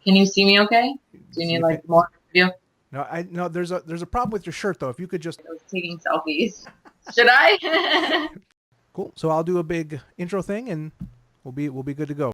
Can you see me okay? Do you need like more view? No, there's a problem with your shirt though. If you could just I was taking selfies. Should I? cool. So I'll do a big intro thing and we'll be good to go.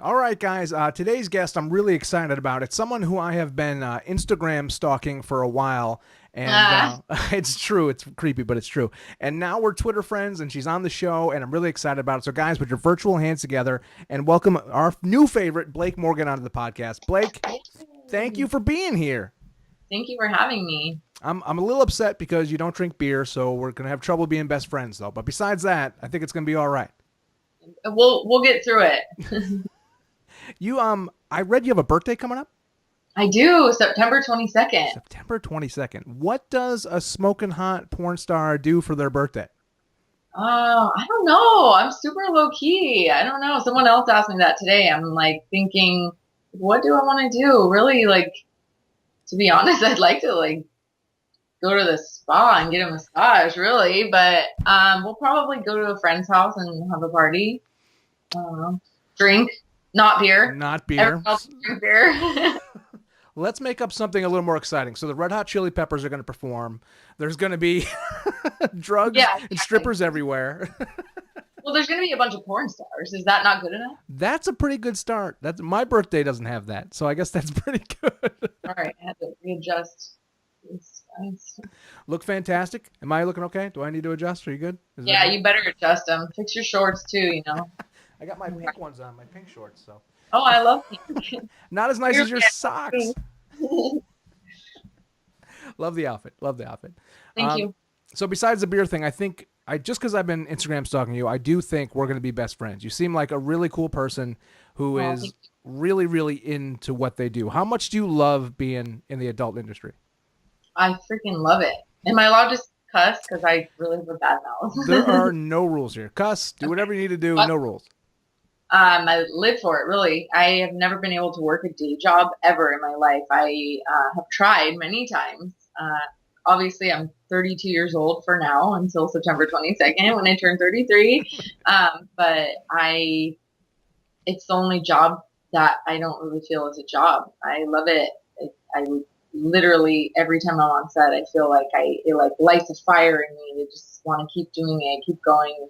All right, guys. Today's guest, I'm really excited about. It's someone who I have been Instagram stalking for a while, and it's true. It's creepy, but it's true. And now we're Twitter friends, and she's on the show, and I'm really excited about it. So, guys, put your virtual hands together and welcome our new favorite, Blake Morgan, onto the podcast. Blake, thank you for being here. Thank you for having me. I'm a little upset because you don't drink beer, so we're gonna have trouble being best friends, though. But besides that, I think it's gonna be all right. We'll get through it. I read you have a birthday coming up. I do. September 22nd. September 22nd. What does a smoking hot porn star do for their birthday? I don't know. I'm super low key. I don't know. Someone else asked me that today. I'm like thinking, what do I want to do? Really, like, to be honest, I'd like to like go to the spa and get a massage, really. But we'll probably go to a friend's house and have a party. I don't know. Drink. Not beer. Not beer. Drink beer. Let's make up something a little more exciting. So the Red Hot Chili Peppers are going to perform. There's going to be drugs and strippers everywhere. Well, there's going to be a bunch of porn stars. Is that not good enough? That's a pretty good start. My birthday doesn't have that, so I guess that's pretty good. All right, I had to readjust. Look fantastic. Am I looking okay? Do I need to adjust? Are you good? Yeah, you better adjust them. Fix your shorts too, you know. I got my pink ones on, my pink shorts. So. Oh, I love pink. Not as nice as your socks. Love the outfit. Thank you. So besides the beer thing, I think just because I've been Instagram stalking you, I do think we're going to be best friends. You seem like a really cool person who is really, really into what they do. How much do you love being in the adult industry? I freaking love it. Am I allowed to cuss? Because I really have a bad mouth. There are no rules here. Cuss. Do whatever you need to do. No rules. I live for it, really. I have never been able to work a day job ever in my life. I have tried many times. Obviously, I'm 32 years old for now until September 22nd when I turn 33. But it's the only job that I don't really feel is a job. I love it. I literally, every time I'm on set, I feel like it lights a fire in me to just want to keep doing it, keep going.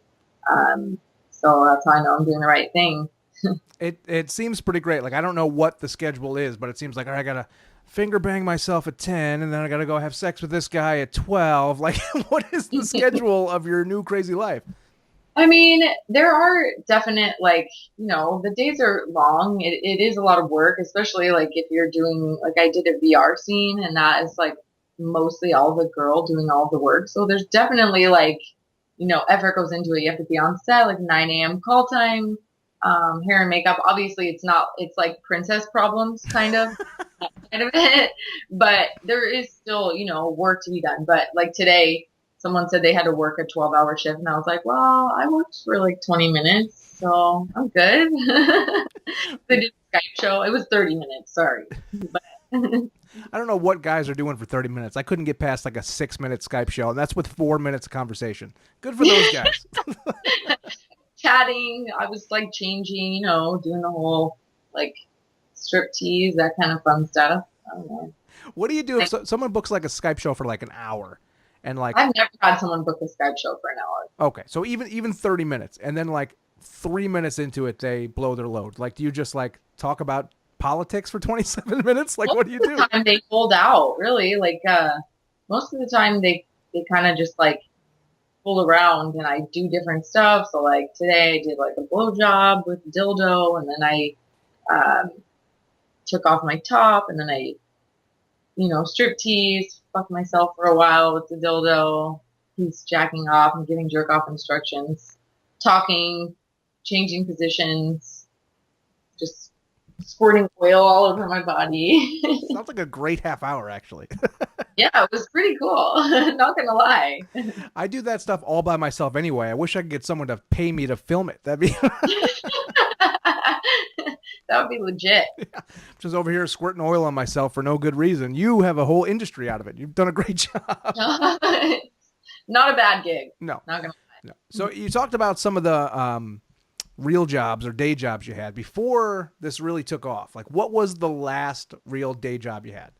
So that's how I know I'm doing the right thing. It seems pretty great. Like, I don't know what the schedule is, but it seems like, all right, I got to finger bang myself at 10, and then I got to go have sex with this guy at 12. Like, what is the schedule of your new crazy life? I mean, there are definite, like, you know, the days are long. It is a lot of work, especially, like, if you're doing, like, I did a VR scene, and that is, like, mostly all the girl doing all the work. So there's definitely, like, you know, effort goes into it. You have to be on set, like 9 a.m. call time, hair and makeup. Obviously, it's like princess problems, kind of it. But there is still, you know, work to be done. But like today, someone said they had to work a 12-hour shift. And I was like, well, I worked for like 20 minutes, so I'm good. They did a Skype show. It was 30 minutes, sorry. But I don't know what guys are doing for 30 minutes. I couldn't get past like a 6-minute Skype show, and that's with 4 minutes of conversation. Good for those guys. Chatting, I was like changing, you know, doing the whole like strip tease, that kind of fun stuff. I don't know. What do you do if someone books like a Skype show for like an hour? And like, I've never had someone book a Skype show for an hour. Okay, so even 30 minutes, and then like 3 mintes into it, they blow their load. Like, do you just like talk about politics for 27 minutes? Like, what do you do? Most of the time they hold out, really. Like, most of the time they kind of just like fool around, and I do different stuff. So like today I did like a blowjob with a dildo, and then I took off my top, and then I, you know, strip tease, fucked myself for a while with the dildo. He's jacking off and giving jerk off instructions, talking, changing positions, just squirting oil all over my body. Sounds like a great half hour, actually. Yeah, it was pretty cool. Not gonna lie. I do that stuff all by myself anyway. I wish I could get someone to pay me to film it. That'd be That would be legit. Just over here squirting oil on myself for no good reason. You have a whole industry out of it. You've done a great job. Not a bad gig. No, Not gonna no. So you talked about some of the real jobs or day jobs you had before this really took off. Like, what was the last real day job you had?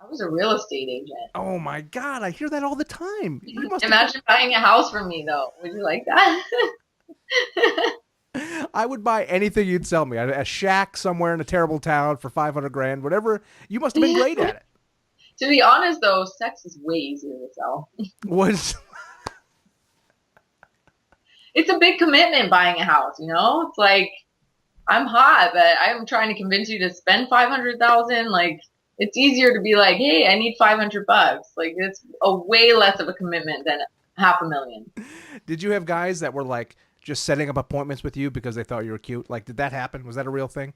I was a real estate agent. Oh my God, I hear that all the time. You must Imagine buying a house from me, though. Would you like that? I would buy anything you'd sell me. A shack somewhere in a terrible town for 500 grand, whatever. You must have been great at it. To be honest, though, sex is way easier to sell. Was It's a big commitment buying a house, you know? It's like, I'm hot, but I'm trying to convince you to spend 500,000. Like, it's easier to be like, hey, I need 500 bucks. Like, it's a way less of a commitment than $500,000. Did you have guys that were like just setting up appointments with you because they thought you were cute? Like, did that happen? Was that a real thing?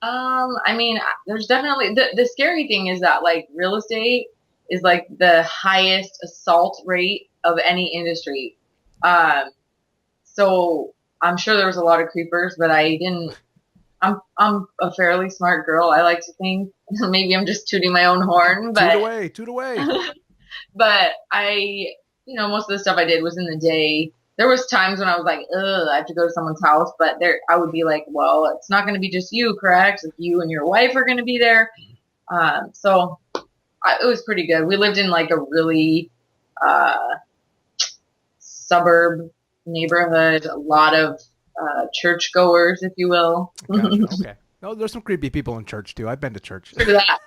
I mean, there's definitely the scary thing is that like real estate is like the highest assault rate of any industry. Um, so I'm sure there was a lot of creepers, but I didn't. I'm a fairly smart girl. I like to think. Maybe I'm just tooting my own horn, but Toot away. but most of the stuff I did was in the day. There was times when I was like, ugh, I have to go to someone's house, but I would be like, well, it's not going to be just you, correct? Like you and your wife are going to be there. It was pretty good. We lived in like a really suburb neighborhood, a lot of churchgoers, if you will. Gotcha. Okay. No, there's some creepy people in church too. I've been to church. True that.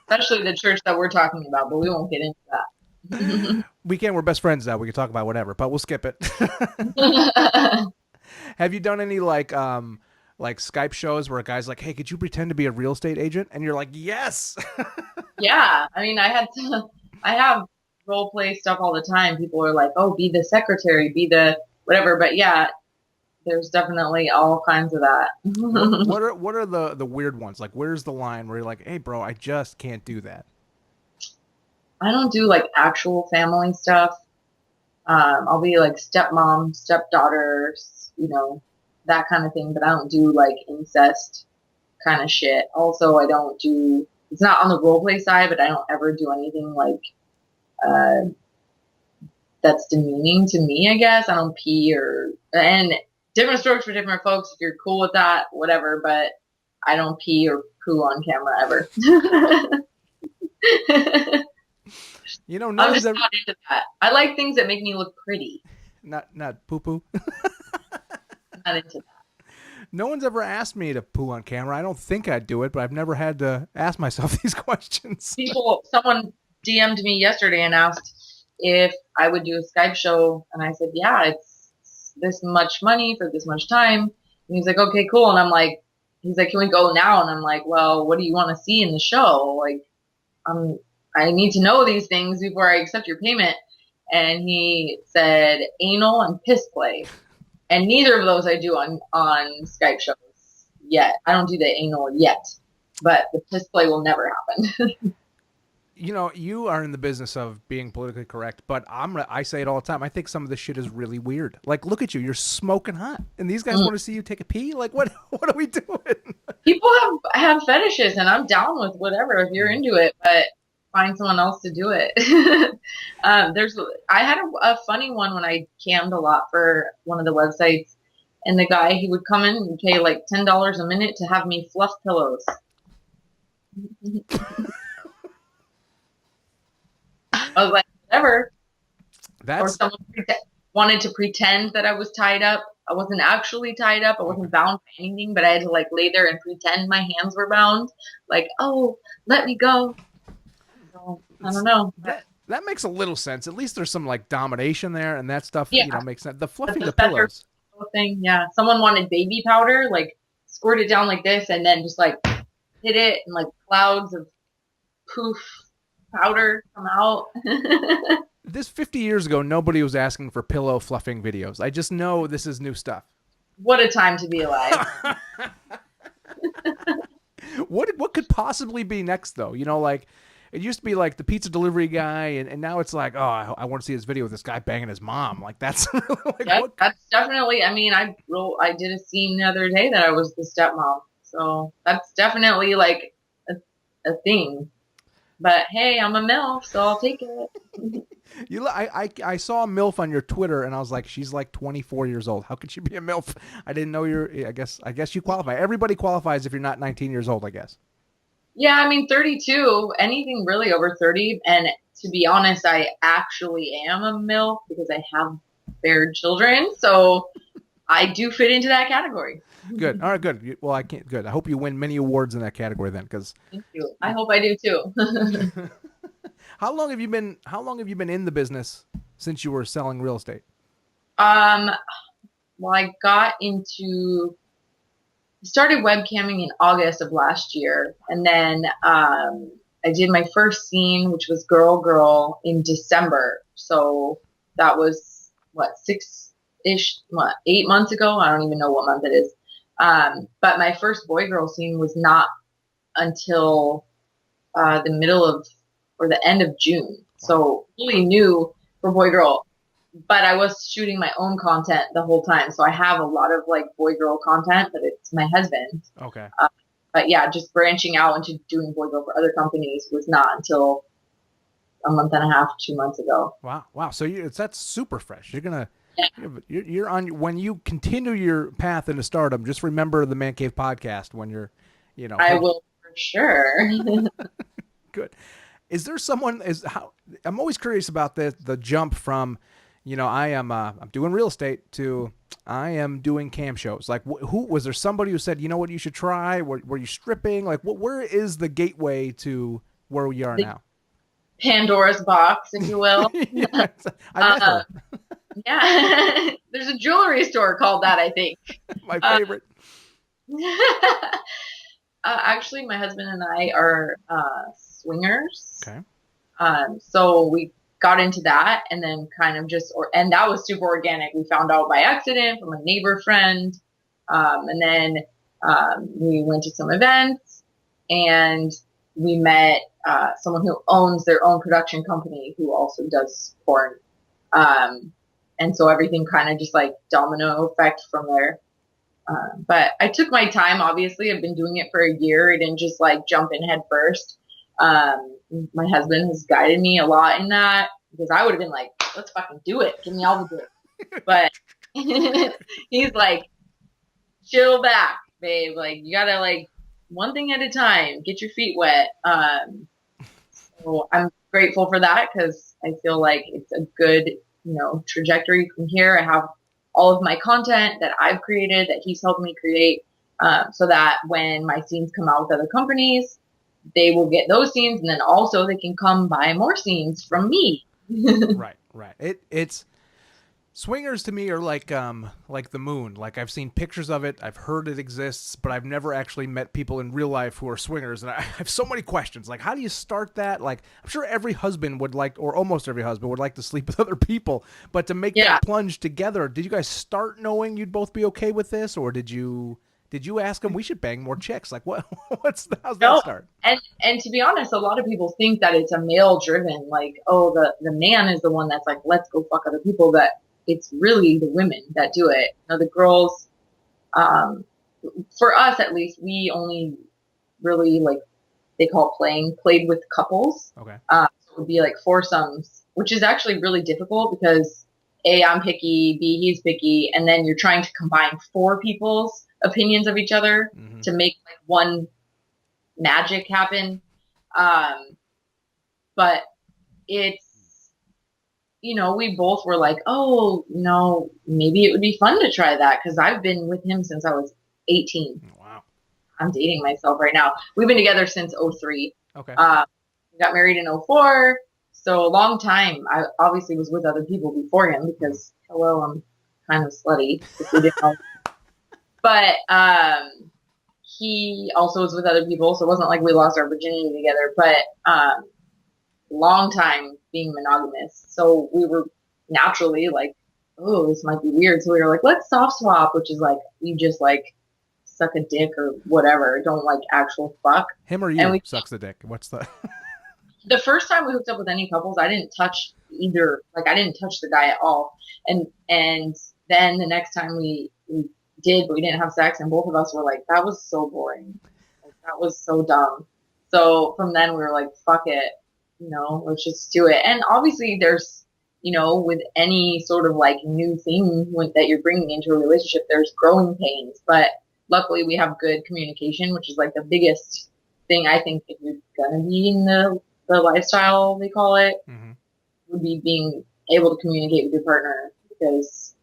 Especially the church that we're talking about, but we won't get into that. We can. We're best friends now. We can talk about whatever, but we'll skip it. Have you done any like Skype shows where a guy's like, "Hey, could you pretend to be a real estate agent?" And you're like, "Yes." Yeah, I mean, I have role play stuff all the time. People are like, "Oh, be the secretary, be the whatever." But yeah, there's definitely all kinds of that. What are the weird ones? Like, where's the line where you're like, "Hey, bro, I just can't do that." I don't do like actual family stuff. I'll be like stepmom, stepdaughter, that kind of thing, but I don't do like incest kind of shit. Also, I don't do, it's not on the role play side, but I don't ever do anything like, that's demeaning to me, I guess. I don't pee and different strokes for different folks. If you're cool with that, whatever, but I don't pee or poo on camera ever. No I'm just not into that. I like things that make me look pretty. Not poo poo. Not into that. No one's ever asked me to poo on camera. I don't think I'd do it, but I've never had to ask myself these questions. Someone DM'd me yesterday and asked if I would do a Skype show, and I said, yeah, it's this much money for this much time. And he's like, okay, cool. And he's like, can we go now? And I'm like, well, what do you want to see in the show? Like, I need to know these things before I accept your payment. And he said anal and piss play. And neither of those I do on Skype shows yet. I don't do the anal yet, but the piss play will never happen. You are in the business of being politically correct, but I say it all the time. I think some of this shit is really weird. Like, look at you, you're smoking hot, and these guys want to see you take a pee. Like, what are we doing? People have fetishes, and I'm down with whatever if you're into it, but find someone else to do it. I had a funny one when I cammed a lot for one of the websites, and the guy, he would come in and pay like $10 a minute to have me fluff pillows. I was like, whatever. Or someone wanted to pretend that I was tied up. I wasn't actually tied up. I wasn't bound by anything, but I had to like lay there and pretend my hands were bound. Like, oh, let me go. I don't know. That makes a little sense. At least there's some like domination there, and that stuff makes sense. The fluffing the pillows thing, yeah. Someone wanted baby powder, like squirt it down like this, and then just like hit it, and like clouds of poof powder come out. This 50 years ago, nobody was asking for pillow fluffing videos. I just know this is new stuff. What a time to be alive. What could possibly be next, though? Like, it used to be like the pizza delivery guy, and now it's like, oh, I want to see this video with this guy banging his mom. Like, that's like, that's definitely. I mean, I did a scene the other day that I was the stepmom. So that's definitely like a thing. But hey, I'm a MILF, so I'll take it. I saw a MILF on your Twitter, and I was like, she's like 24 years old. How could she be a MILF? I didn't know you're. I guess you qualify. Everybody qualifies if you're not 19 years old. I guess. Yeah, I mean, 32, anything really over 30. And to be honest, I actually am a MILF because I have fair children. So I do fit into that category. Good. All right. Good. Well, I can't. Good. I hope you win many awards in that category then, because. Thank you. I hope I do too. How long have you been in the business since you were selling real estate? Um, well, I got into started webcamming in August of last year, and then I did my first scene, which was Girl Girl, in December. So that was what 8 months ago. I don't even know what month it is. But my first boy girl scene was not until the middle of or the end of June. So really new for boy girl. But I was shooting my own content the whole time. So I have a lot of like boy girl content, but it's my husband. Okay. But yeah, just branching out into doing boy girl for other companies was not until a month and a half, 2 months ago. Wow. Wow. So that's super fresh. You're gonna. Yeah. You're on when you continue your path into stardom. Just remember the Man Cave podcast when you're, I will for sure. Good. Is there someone I'm always curious about the jump from, I'm doing real estate to I am doing cam shows. Like who was there somebody who said, you know what, you should try? Were you stripping? Like where is the gateway to where we are now? Pandora's box, if you will. Yes, I met her. Yeah. There's a jewelry store called that, I think. My favorite. Actually, my husband and I are swingers. Okay. So we got into that and then kind of and that was super organic. We found out by accident from a neighbor friend. And then we went to some events and we met someone who owns their own production company who also does porn. And so everything kind of just like domino effect from there. But I took my time, obviously. I've been doing it for a year. I didn't just like jump in head first. My husband has guided me a lot in that because I would have been like, let's fucking do it. Give me all the dick. But he's like, chill back, babe. Like, you gotta like one thing at a time, get your feet wet. So I'm grateful for that because I feel like it's a good, trajectory from here. I have all of my content that I've created that he's helped me create, so that when my scenes come out with other companies, they will get those scenes, and then also they can come buy more scenes from me. Right. It's swingers to me are like the moon. Like I've seen pictures of it, I've heard it exists, but I've never actually met people in real life who are swingers. And I have so many questions. Like, how do you start that? Like, I'm sure every husband would like, or almost every husband would like to sleep with other people, but to make that plunge together, did you guys start knowing you'd both be okay with this, or did you ask them we should bang more chicks? Like how's that start? And to be honest, a lot of people think that it's a male driven, like, oh, the man is the one that's like, let's go fuck other people, but it's really the women that do it. The girls, for us at least, we only really like, they call played with couples. Okay. So it would be like foursomes, which is actually really difficult because A, I'm picky, B, he's picky, and then you're trying to combine four people's opinions of each other to make like one magic happen. But it's, we both were like, oh, maybe it would be fun to try that because I've been with him since I was 18. Wow. I'm dating myself right now. We've been together since 03. Okay. We got married in 04. So a long time. I obviously was with other people before him because, hello, I'm kind of slutty. If you didn't know. But he also was with other people, so it wasn't like we lost our virginity together. But long time being monogamous. So we were naturally like, oh, this might be weird. So we were like, let's soft swap, which is like, you just like suck a dick or whatever. Don't like actual fuck. Him or you sucks the dick. What's the... The first time we hooked up with any couples, I didn't touch either. Like I didn't touch the guy at all. And then the next time we did, but we didn't have sex, and both of us were like, that was so boring. Like, that was so dumb. So from then we were like, fuck it, let's just do it. And obviously there's, with any sort of like new thing that you're bringing into a relationship, there's growing pains. But luckily we have good communication, which is like the biggest thing I think if you're gonna be in the lifestyle they call it, Mm-hmm. would be being able to communicate with your partner. Because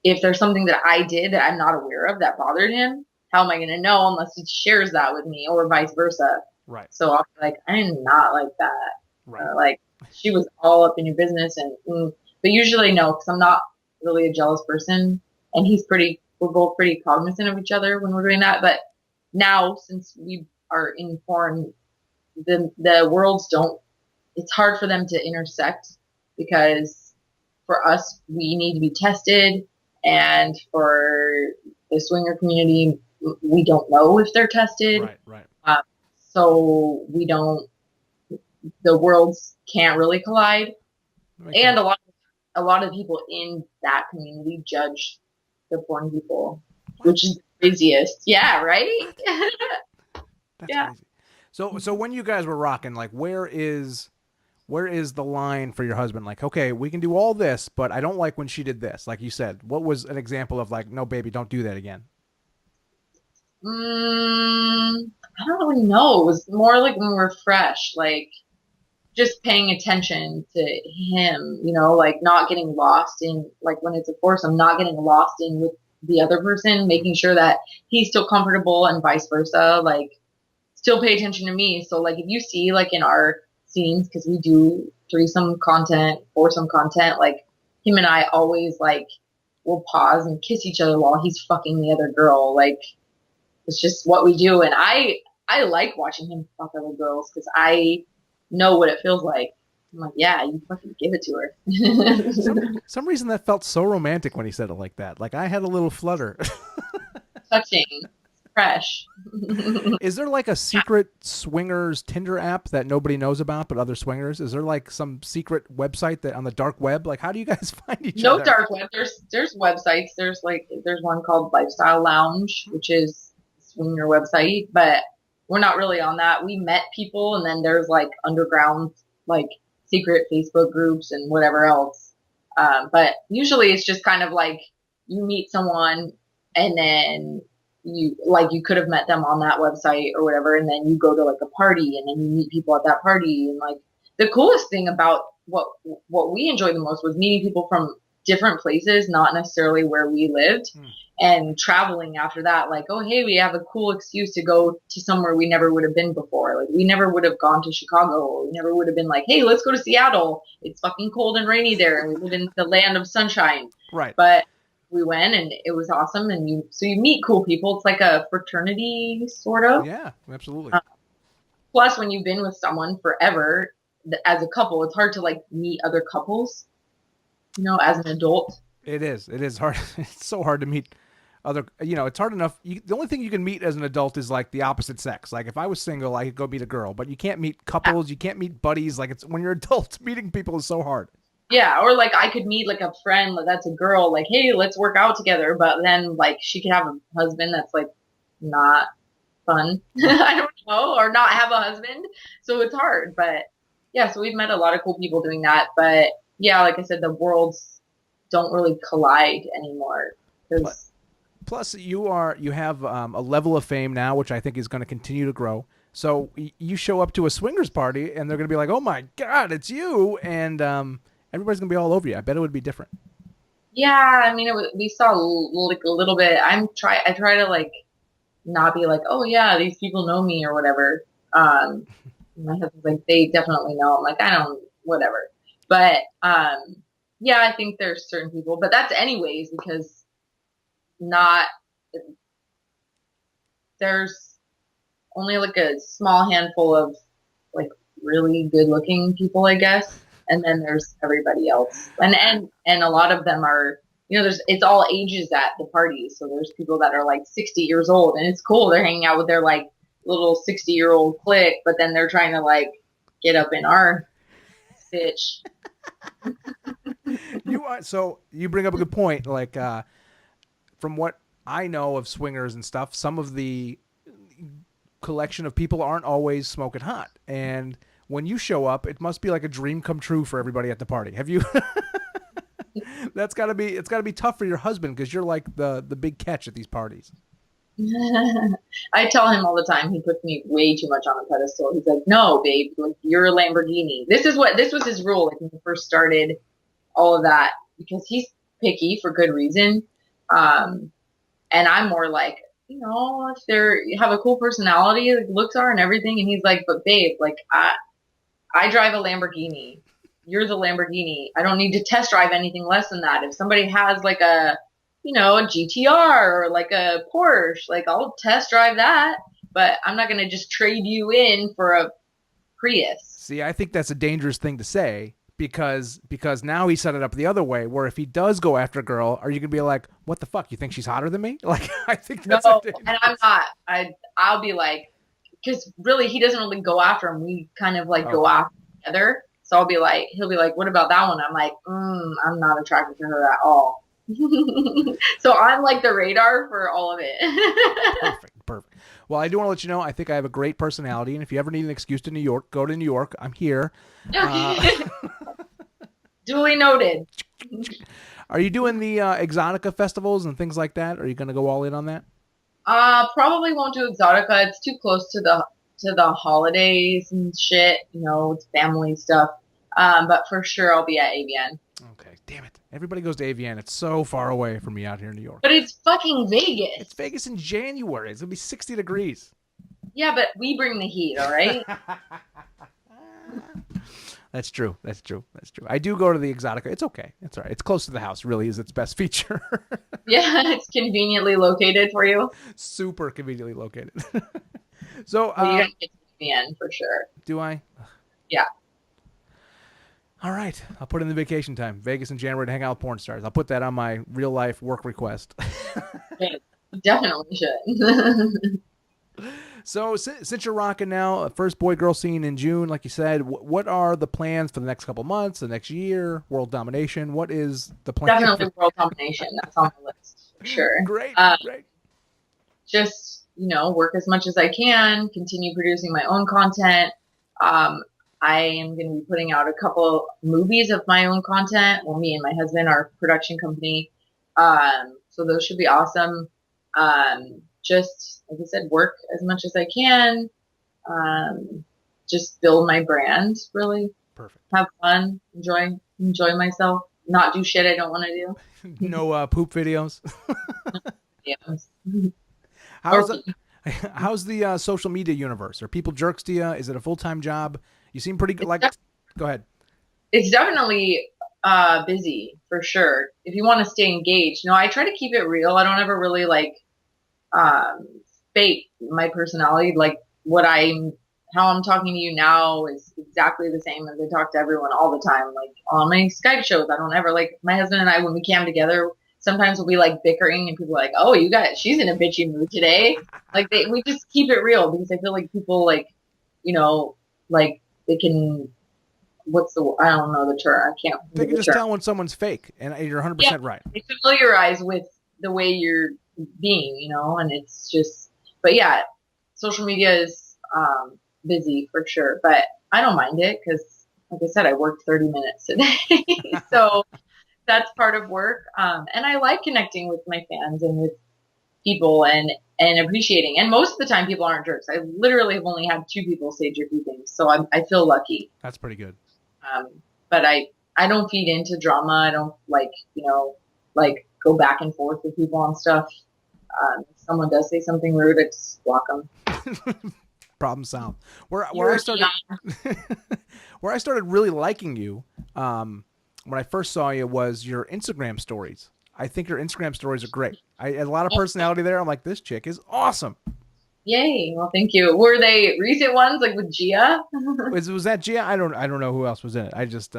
if there's something that I did that I'm not aware of that bothered him, how am I going to know unless he shares that with me or vice versa? Right. So I'll be like, I'm not like that. Right. Like she was all up in your business but usually no, because I'm not really a jealous person and we're both pretty cognizant of each other when we're doing that. But now since we are in foreign, the worlds don't, it's hard for them to intersect because for us, we need to be tested. And for the swinger community, we don't know if they're tested. Right. Right. Um, so the worlds can't really collide. That makes And sense. a lot of people in that community judge the porn people, What? which is the craziest. Yeah, right? What? That's Yeah. crazy. So when you guys were rocking, like, where is the line for your husband? Like, okay, we can do all this, but I don't like when she did this. Like you said, what was an example of like, no, baby, don't do that again? I don't really know. It was more like when we were fresh, like just paying attention to him, like not getting lost in, like when it's a foursome, not getting lost in with the other person, making sure that he's still comfortable and vice versa. Like still pay attention to me. So like if you see like in our scenes, because we do threesome content, foursome content, like him and I always like will pause and kiss each other while he's fucking the other girl. Like it's just what we do. And I like watching him fuck other girls because I know what it feels like. I'm like, yeah, you fucking give it to Some her. some reason that felt so romantic when he said it like that. Like I had a little flutter. Touching, fresh. Is there like a secret swingers Tinder app that nobody knows about but other swingers? Is there like some secret website that on the dark web? Like how do you guys find each No other? dark web. There's websites. There's one called Lifestyle Lounge, which is a swinger website, but we're not really on that. We met people, and then there's like underground, like secret Facebook groups and whatever else. But usually it's just kind of like you meet someone, and then you could have met them on that website or whatever, and then you go to like a party, and then you meet people at that party, and like the coolest thing about what we enjoyed the most was meeting people from different places, not necessarily where we lived, Hmm. and traveling after that. Like, oh, hey, we have a cool excuse to go to somewhere we never would have been before. Like, we never would have gone to Chicago. We never would have been like, hey, let's go to Seattle. It's fucking cold and rainy there, and we live in the land of sunshine. Right. But we went, and it was awesome. And you meet cool people. It's like a fraternity, sort of. Yeah, absolutely. Uh, Plus, when you've been with someone forever, as a couple, it's hard to like meet other couples, as an adult. It is. It is hard. It's so hard to meet other. It's hard enough. The only thing you can meet as an adult is like the opposite sex. Like if I was single, I could go meet a girl, but you can't meet couples. You can't meet buddies. Like it's when you're adults, meeting people is so hard. Yeah, or like I could meet like a friend that's a girl, like, hey, let's work out together, but then like she could have a husband that's like not fun. I don't know, or not have a husband. So it's hard. But yeah, so we've met a lot of cool people doing that. But yeah, like I said, the worlds don't really collide anymore Plus, because plus you have a level of fame now, which I think is going to continue to grow. So you show up to a swingers party, and they're going to be like, "Oh my god, it's you!" And everybody's going to be all over you. I bet it would be different. yeah, I mean, we saw like a little bit. I try to like not be like, oh yeah, these people know me or whatever. Um, my husband's like, they definitely know. I'm like, I don't, whatever. But yeah, I think there's certain people, but that's anyways because not there's only like a small handful of like really good looking people, I guess, and then there's everybody else, and a lot of them are. There's it's all ages at the party. So there's people that are like 60 years old, and it's cool. They're hanging out with their like little 60-year-old clique, but then they're trying to like get up in our bitch. You bring up a good point. Like from what I know of swingers and stuff. Some of the collection of people aren't always smoking hot, and when you show up, it must be like a dream come true for everybody at the party. Have you? That's got to be. It's got to be tough for your husband because you're like the big catch at these parties. I tell him all the time he puts me way too much on a pedestal. He's like, "No, babe, like you're a Lamborghini." This was his rule like when he first started all of that because he's picky for good reason. And I'm more like, if you have a cool personality, like looks are and everything, and he's like, "But babe, like I drive a Lamborghini. You're the Lamborghini. I don't need to test drive anything less than that. If somebody has like a GTR or like a Porsche, like I'll test drive that, but I'm not going to just trade you in for a Prius." See, I think that's a dangerous thing to say because now he set it up the other way where if he does go after a girl, are you going to be like, "What the fuck? You think she's hotter than me?" Like, I think that's No, and I'm not. I'll be like, because really he doesn't really go after him. We kind of like go after together. So he'll be like, "What about that one?" I'm like, I'm not attracted to her at all. So I'm like the radar for all of it. Perfect. Well, I do want to let you know, I think I have a great personality, and if you ever need an excuse to New York, go to New York. I'm here. Duly noted. Are you doing the Exotica festivals and things like that? Are you going to go all in on that? Probably won't do Exotica. It's too close to the holidays and shit. It's family stuff. But for sure I'll be at AVN. Okay, damn it. Everybody goes to AVN. It's so far away from me out here in New York. But it's fucking Vegas. It's Vegas in January. It's going to be 60 degrees. Yeah, but we bring the heat, all right? That's true. I do go to the Exotica. It's okay. It's all right. It's close to the house, really is its best feature. Yeah, it's conveniently located for you. Super conveniently located. So, well, you gotta get to AVN for sure. Do I? Yeah. All right. I'll put in the vacation time. Vegas in January to hang out with porn stars. I'll put that on my real life work request. Okay. Definitely should. So since you're rocking now, first boy-girl scene in June, like you said, what are the plans for the next couple months, the next year, world domination? What is the plan? Definitely world domination. That's on the list for sure. Great. Just, work as much as I can, continue producing my own content. I am going to be putting out a couple movies of my own content. Well, me and my husband, our production company. So those should be awesome. Just, like I said, work as much as I can. Just build my brand, really. Perfect. Have fun. Enjoy myself. Not do shit I don't want to do. No poop videos. Yes. How's the social media universe? Are people jerks to you? Is it a full-time job? You seem pretty good. Go ahead. It's definitely busy for sure. If you want to stay engaged, I try to keep it real. I don't ever really fake my personality. Like how I'm talking to you now is exactly the same as I talk to everyone all the time. Like on my Skype shows, I don't ever my husband and I, when we cam together, sometimes we'll be bickering and people are like, "Oh, she's in a bitchy mood today." We just keep it real because I feel like people they can, I don't know the term. I can't. They can just tell when someone's fake, and you're 100% right. They familiarize with the way you're being, and it's just, but yeah, social media is busy for sure, but I don't mind it because, like I said, I worked 30 minutes today, so that's part of work, and I like connecting with my fans and with people and appreciating. And most of the time, people aren't jerks. I literally have only had 2 people say jerky things, so I feel lucky. That's pretty good. But I don't feed into drama. I don't go back and forth with people on stuff. If someone does say something rude, I just block them. Problem solved. Where I started really liking you, when I first saw you, was your Instagram stories. I think your Instagram stories are great. I had a lot of personality there. I'm like, this chick is awesome. Yay! Well, thank you. Were they recent ones, like with Gia? Was that Gia? I don't know who else was in it. I just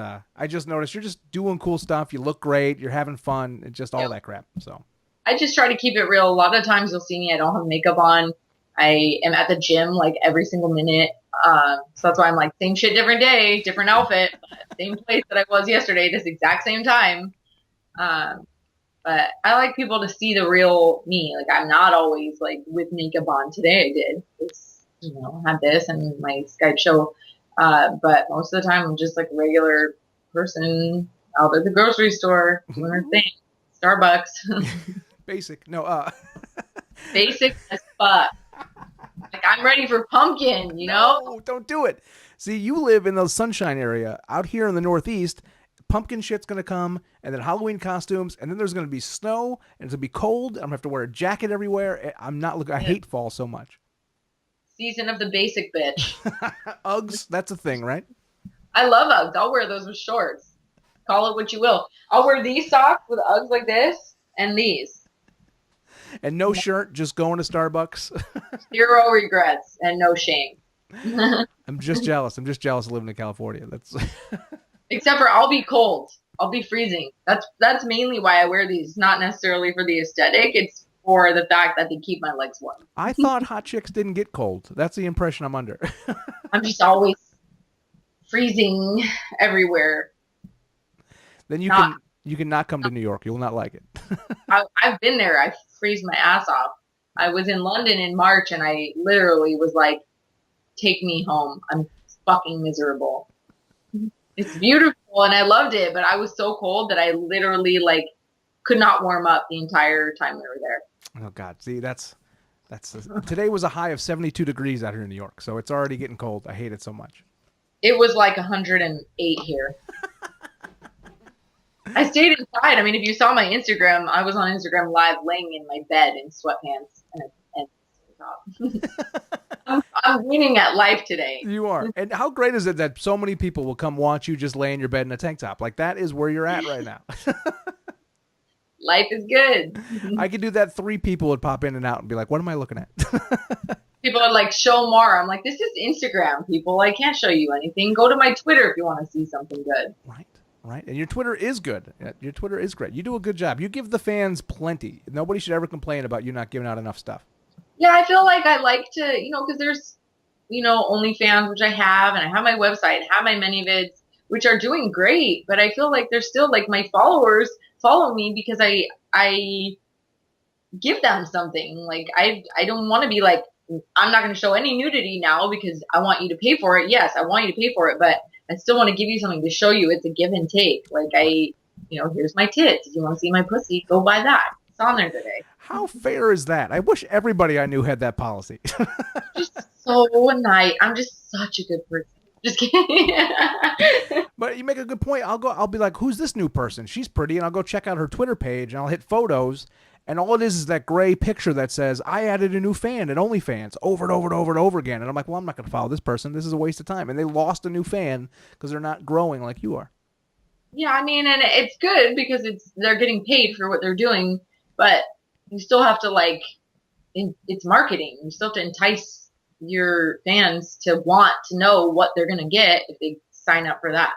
noticed you're just doing cool stuff. You look great. You're having fun. It's just all that crap. So I just try to keep it real. A lot of times you'll see me, I don't have makeup on. I am at the gym every single minute. So that's why I'm same shit, different day, different outfit, same place that I was yesterday, this exact same time. But I like people to see the real me. Like I'm not always like with makeup on. Today I did. It's, had this and my Skype show. But most of the time I'm just like a regular person out at the grocery store doing her thing. Starbucks. Basic. No, Basic as fuck. Like I'm ready for pumpkin, no, don't do it. See, you live in the sunshine area. Out here in the Northeast, pumpkin shit's going to come, and then Halloween costumes, and then there's going to be snow, and it's going to be cold. I'm going to have to wear a jacket everywhere. I'm not looking. I hate fall so much. Season of the basic bitch. Uggs, that's a thing, right? I love Uggs. I'll wear those with shorts. Call it what you will. I'll wear these socks with Uggs like this and these. And no shirt, just going to Starbucks. Zero regrets and no shame. I'm just jealous. I'm just jealous of living in California. That's Except for I'll be cold. I'll be freezing. That's mainly why I wear these. Not necessarily for the aesthetic. It's for the fact that they keep my legs warm. I thought hot chicks didn't get cold. That's the impression I'm under. I'm just always freezing everywhere. Then you can not come to New York. You will not like it. I've been there. I freeze my ass off. I was in London in March and I literally was like, take me home. I'm fucking miserable. It's beautiful and I loved it, but I was so cold that I literally like could not warm up the entire time we were there. Oh God. See, today was a high of 72 degrees out here in New York. So it's already getting cold. I hate it so much. It was like 108 here. I stayed inside. I mean, if you saw my Instagram, I was on Instagram live laying in my bed in sweatpants and I'm winning at life today. You are. And how great is it that so many people will come watch you just lay in your bed in a tank top? Like that is where you're at right now. Life is good. I could do that. 3 people would pop in and out and be like, what am I looking at? People are like, show more. I'm like, this is Instagram, people. I can't show you anything. Go to my Twitter if you want to see something good. Right. And your Twitter is good. Your Twitter is great. You do a good job. You give the fans plenty. Nobody should ever complain about you not giving out enough stuff. Yeah, I feel like I like to, because there's, OnlyFans, which I have, and I have my website, and have my ManyVids, which are doing great. But I feel like there's still like my followers follow me because I give them something. Like I don't want to be like, I'm not going to show any nudity now because I want you to pay for it. Yes, I want you to pay for it, but I still want to give you something to show you it's a give and take. Like here's my tits. If you want to see my pussy, go buy that. It's on there today. How fair is that? I wish everybody I knew had that policy. Just so nice. I'm just such a good person. Just kidding. But you make a good point. I'll be like, who's this new person? She's pretty. And I'll go check out her Twitter page and I'll hit photos. And all it is that gray picture that says, I added a new fan at OnlyFans over and over and over and over again. And I'm like, well, I'm not going to follow this person. This is a waste of time. And they lost a new fan because they're not growing like you are. Yeah, I mean, and it's good because they're getting paid for what they're doing. But you still have to it's marketing. You still have to entice your fans to want to know what they're going to get if they sign up for that.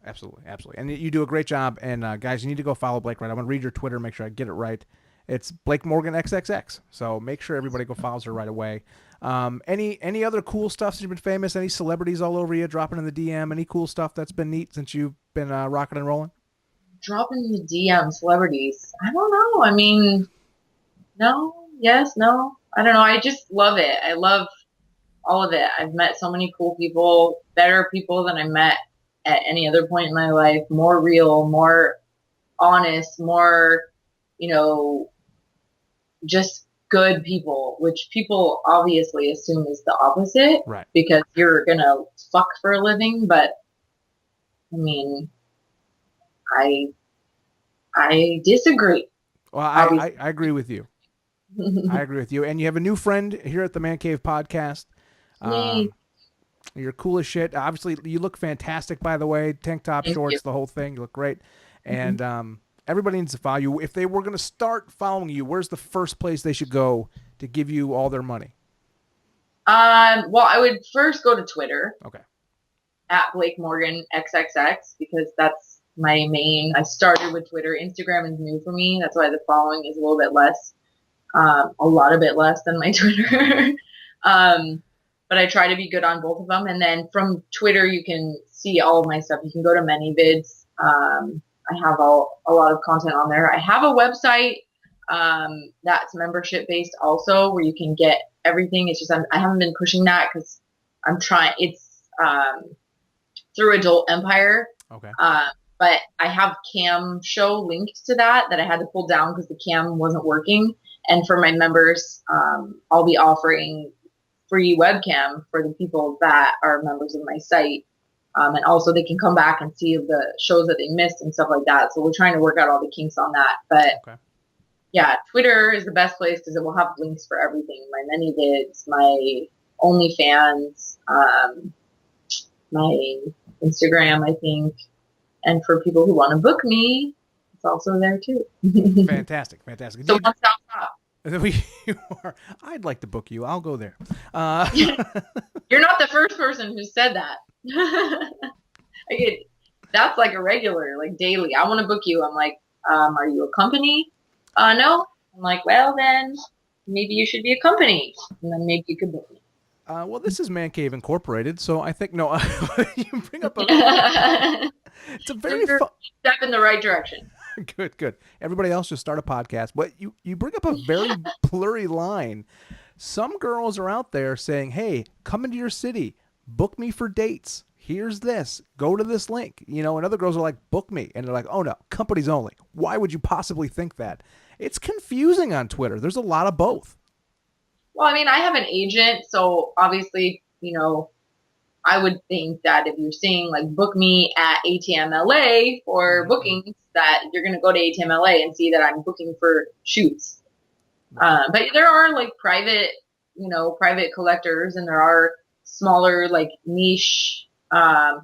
Absolutely. And you do a great job. And guys, you need to go follow Blake right. I'm going to read your Twitter, make sure I get it right. It's Blake Morgan XXX. So make sure everybody go follows her right away. Any other cool stuff since you've been famous? Any celebrities all over you dropping in the DM? Any cool stuff that's been neat since you've been rocking and rolling? Dropping in the DM, celebrities. I don't know. I mean, no, yes, no. I don't know. I just love it. I love all of it. I've met so many cool people, better people than I met at any other point in my life. More real, more honest, more, just good people, which people obviously assume is the opposite, right? Because you're gonna fuck for a living. But I mean, I disagree. Well, I agree with you. I agree with you. And you have a new friend here at the Man Cave podcast. You're cool as shit. Obviously, you look fantastic, by the way. Tank top, shorts, the whole thing. You look great. And everybody needs to follow you. If they were going to start following you, where's the first place they should go to give you all their money? Well, I would first go to Twitter. Okay. At Blake Morgan XXX, because that's my main. I started with Twitter. Instagram is new for me. That's why the following is a little bit less, a lot a bit less than my Twitter. But I try to be good on both of them. And then from Twitter, you can see all of my stuff. You can go to ManyVids. I have a lot of content on there. I have a website that's membership based also, where you can get everything. It's just I haven't been pushing that because I'm trying. It's through Adult Empire. Okay. But I have Cam Show linked to that I had to pull down because the Cam wasn't working. And for my members, I'll be offering free webcam for the people that are members of my site. And also they can come back and see the shows that they missed and stuff like that. So we're trying to work out all the kinks on that. But Okay. yeah, Twitter is the best place because it will have links for everything. My many vids, my OnlyFans, my Instagram, I think. And for people who want to book me, it's also there too. Fantastic. Fantastic. So one stop shop. You are. I'd like to book you. I'll go there. You're not the first person who said that. I get that's like a regular, like daily. I want to book you. I'm like, are you a company? No. I'm like, well then, maybe you should be a company, and then maybe you could book me. Well, this is Man Cave Incorporated, so I think no. You bring up a. It's a very fun step in the right direction. Good, good. Everybody else just start a podcast. But you bring up a very blurry line. Some girls are out there saying, "Hey, come into your city, book me for dates. Here's this. Go to this link." You know, and other girls are like, "Book me," and they're like, "Oh no, companies only." Why would you possibly think that? It's confusing on Twitter. There's a lot of both. Well, I mean, I have an agent, so obviously, I would think that if you're saying like book me at ATMLA for bookings, that you're going to go to ATMLA and see that I'm booking for shoots. But there are like private collectors, and there are smaller like niche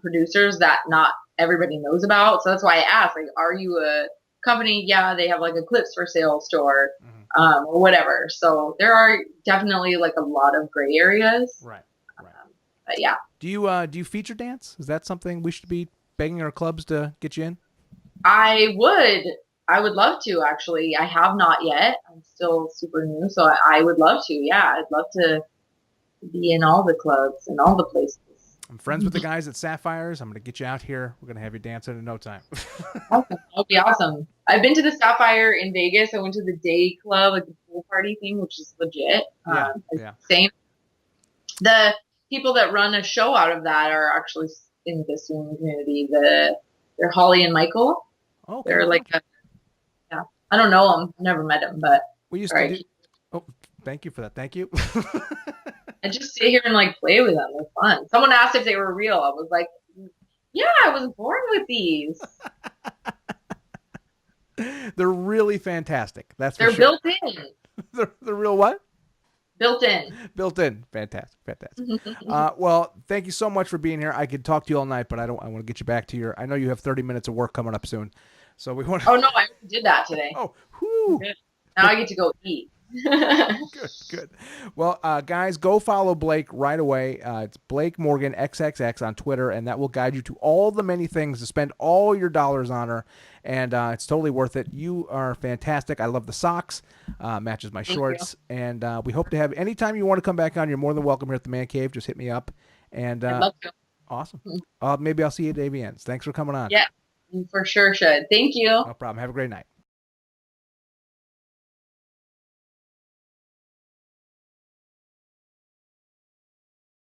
producers that not everybody knows about. So that's why I asked, like, are you a company? Yeah, they have like a clips for sale store. Or whatever. So there are definitely like a lot of gray areas. Right. But yeah. Do you feature dance? Is that something we should be begging our clubs to get you in? I would love to actually. I have not yet. I'm still super new, so I would love to. Yeah, I'd love to be in all the clubs and all the places. I'm friends with the guys at Sapphires. I'm going to get you out here. We're going to have you dancing in no time. Awesome. That'll be awesome. I've been to the Sapphire in Vegas. I went to the day club, like the pool party thing, which is legit. Yeah. Same. The people that run a show out of that are actually in the swimming community. They're Holly and Michael. Okay. They're like, I don't know them. Never met them, but we used to do. Oh, thank you for that. Thank you. I just sit here and like play with them. They're fun. Someone asked if they were real. I was like, yeah, I was born with these. They're really fantastic. They're sure. built in. They're real what? Built in. Built in. Fantastic. Well, thank you so much for being here. I could talk to you all night, but I want to get you back to I know you have 30 minutes of work coming up soon. So we want to. Oh, no, I did that today. Oh, whoo. Now I get to go eat. Good. Well, guys, go follow Blake right away. It's Blake Morgan XXX on Twitter, and that will guide you to all the many things to spend all your dollars on her. And it's totally worth it. You are fantastic. I love the socks. Matches my shorts. And we hope to have anytime you want to come back on, you're more than welcome here at the Man Cave. Just hit me up. And I'd love to. Awesome. Maybe I'll see you at AVNs. Thanks for coming on. Yeah, you for sure should. Thank you. No problem. Have a great night.